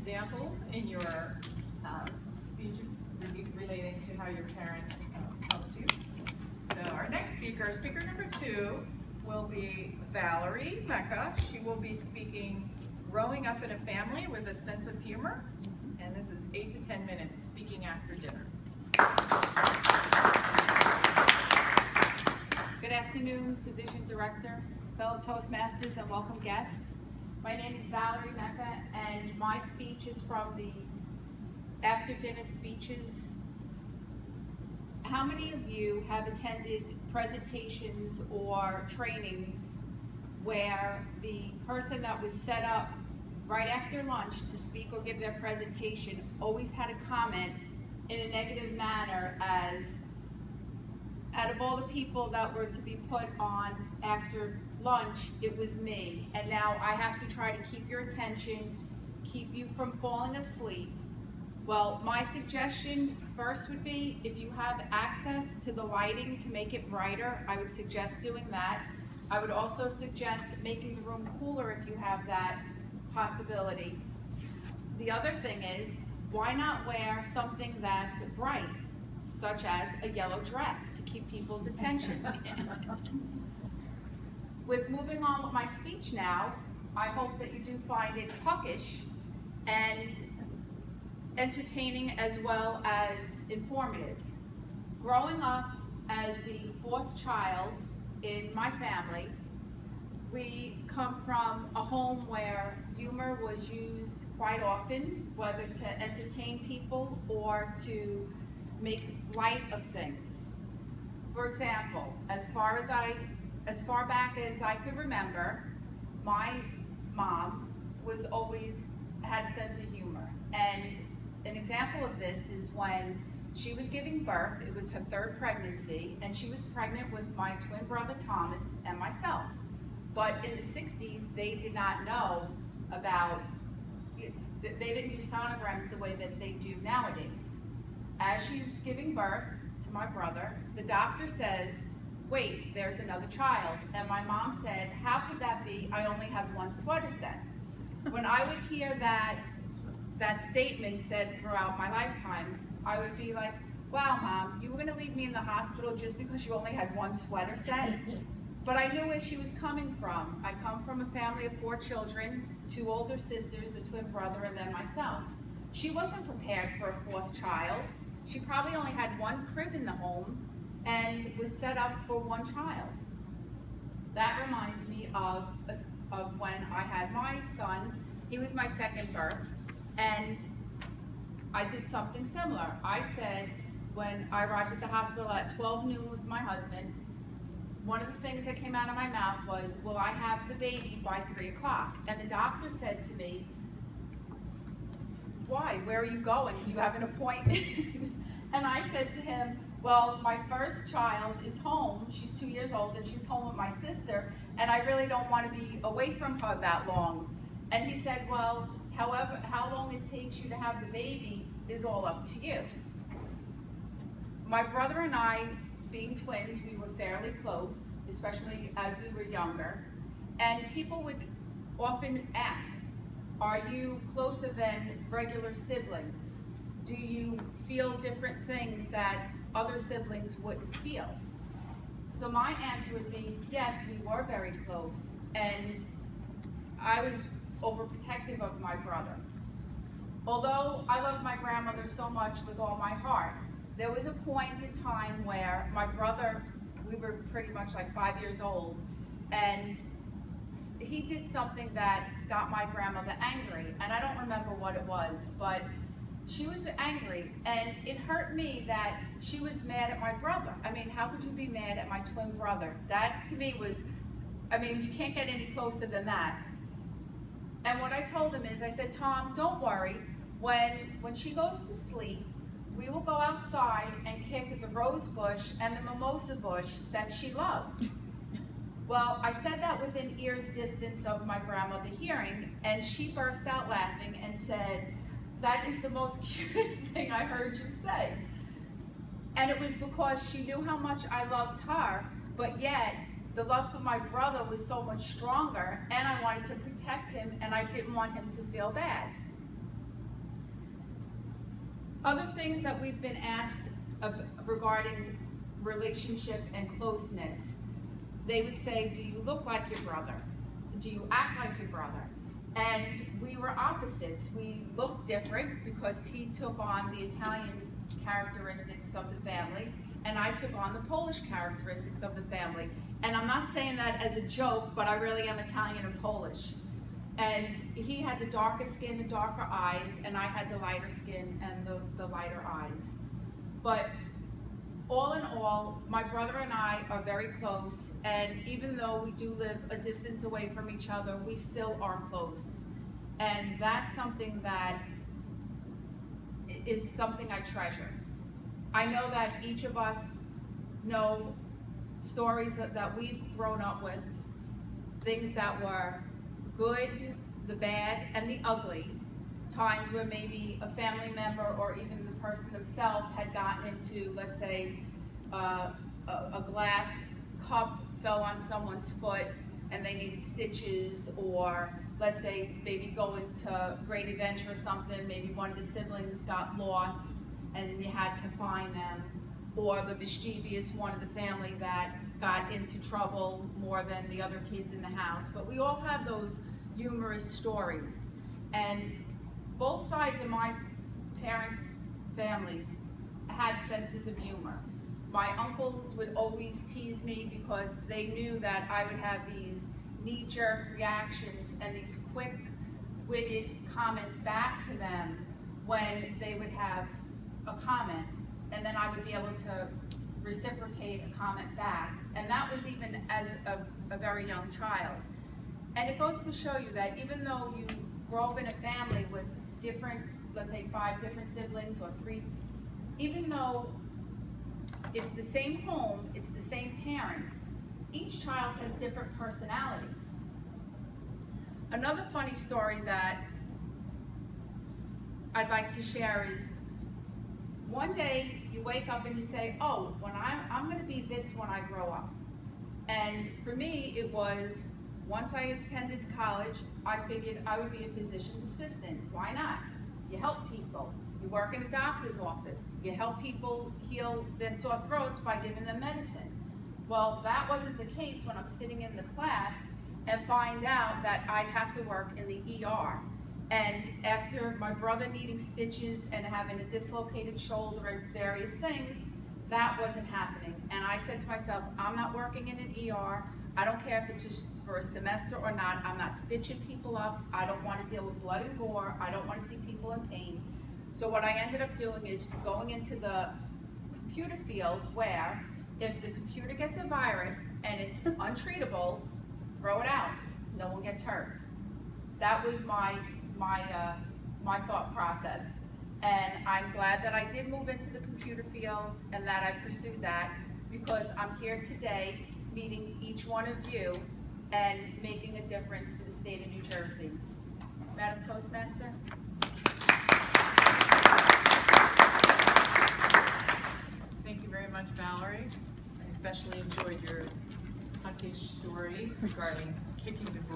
examples in your speech relating to how your parents helped you. So our next speaker, speaker number 2, will be Valerie M. She will be speaking Growing Up in a Family with a Sense of Humor. And this is 8 to 10 minutes, speaking after dinner. Good afternoon, Division Director, fellow Toastmasters, and welcome guests. My name is Valerie M, and my speech is from the after dinner speeches. How many of you have attended presentations or trainings where the person that was set up right after lunch to speak or give their presentation always had a comment in a negative manner as, out of all the people that were to be put on after lunch, it was me, and now I have to try to keep your attention, keep you from falling asleep. Well, my suggestion first would be, if you have access to the lighting to make it brighter, I would suggest doing that. I would also suggest making the room cooler if you have that possibility. The other thing is, why not wear something that's bright, such as a yellow dress, to keep people's attention? With moving on with my speech now, I hope that you do find it puckish and entertaining as well as informative. Growing up as the 4th child in my family, we come from a home where humor was used quite often, whether to entertain people or to make light of things. For example, as far back as I could remember, my mom had a sense of humor. And an example of this is when she was giving birth. It was her 3rd pregnancy, and she was pregnant with my twin brother Thomas and myself. But in the 60s, they did not know about, they didn't do sonograms the way that they do nowadays. As she's giving birth to my brother, the doctor says, "Wait, there's another child." And my mom said, "How could that be? I only have one sweater set." When I would hear that statement said throughout my lifetime, I would be like, "Wow, Mom, you were going to leave me in the hospital just because you only had one sweater set?" But I knew where she was coming from. I come from a family of 4 children, 2 older sisters, a twin brother, and then myself. She wasn't prepared for a 4th child. She probably only had 1 crib in the home and was set up for 1 child. That reminds me of when I had my son. He was my 2nd birth, and I did something similar. I said, when I arrived at the hospital at 12 noon with my husband, one of the things that came out of my mouth was, "Will I have the baby by 3 o'clock?" And the doctor said to me, "Why? Where are you going? Do you have an appointment?" And I said to him, "Well, my 1st child is home. She's 2 years old, and she's home with my sister, and I really don't want to be away from her that long." And he said, "Well, however, how long it takes you to have the baby is all up to you." My brother and I, being twins, we were fairly close, especially as we were younger. And people would often ask, "Are you closer than regular siblings? Do you feel different things that other siblings wouldn't feel?" So my answer would be, yes, we were very close, and I was overprotective of my brother. Although I loved my grandmother so much with all my heart, there was a point in time where my brother, we were pretty much like 5 years old, and he did something that got my grandmother angry, and I don't remember what it was, but she was angry, and it hurt me that she was mad at my brother. I mean, how could you be mad at my twin brother? That to me was, I mean, you can't get any closer than that. And what I told him is, I said, "Tom, don't worry. When she goes to sleep, we will go outside and kick the rose bush and the mimosa bush that she loves." Well, I said that within ear's distance of my grandmother hearing, and she burst out laughing and said, "That is the most cutest thing I heard you say." And it was because she knew how much I loved her, but yet the love for my brother was so much stronger, and I wanted to protect him, and I didn't want him to feel bad. Other things that we've been asked regarding relationship and closeness, they would say, do you look like your brother? Do you act like your brother? And we were opposites. We looked different because he took on the Italian characteristics of the family, and I took on the Polish characteristics of the family. And I'm not saying that as a joke, but I really am Italian and Polish. And he had the darker skin, the darker eyes, and I had the lighter skin and the lighter eyes. But all in all, my brother and I are very close, and even though we do live a distance away from each other, we still are close. And that's something that is something I treasure. I know that each of us know stories that we've grown up with, things that were good, the bad, and the ugly, times where maybe a family member or even the person themselves had gotten into, let's say, a glass cup fell on someone's foot and they needed stitches, or let's say maybe going to Great Adventure or something, maybe one of the siblings got lost and you had to find them, or the mischievous one of the family that got into trouble more than the other kids in the house. But we all have those humorous stories, and both sides of my parents' families had senses of humor. My uncles would always tease me because they knew that I would have these knee-jerk reactions and these quick-witted comments back to them when they would have a comment, and then I would be able to reciprocate a comment back. And that was even as a very young child. And it goes to show you that even though you grow up in a family with different, let's say 5 different siblings or 3, even though it's the same home, it's the same parents, each child has different personalities. Another funny story that I'd like to share is, one day you wake up and you say, oh, when I'm going to be this when I grow up. And for me, it was, once I attended college, I figured I would be a physician's assistant. Why not? You help people. You work in a doctor's office. You help people heal their sore throats by giving them medicine. Well, that wasn't the case when I'm sitting in the class and find out that I'd have to work in the ER. And after my brother needing stitches and having a dislocated shoulder and various things, that wasn't happening. And I said to myself, I'm not working in an ER. I don't care if it's just for a semester or not. I'm not stitching people up. I don't want to deal with blood and gore. I don't want to see people in pain. So what I ended up doing is going into the computer field, where if the computer gets a virus and it's untreatable, throw it out. No one gets hurt. That was my thought process. And I'm glad that I did move into the computer field and that I pursued that, because I'm here today meeting each one of you and making a difference for the state of New Jersey. Madam Toastmaster? Thank you very much, Valerie. I especially enjoyed your punkish story regarding kicking the bush.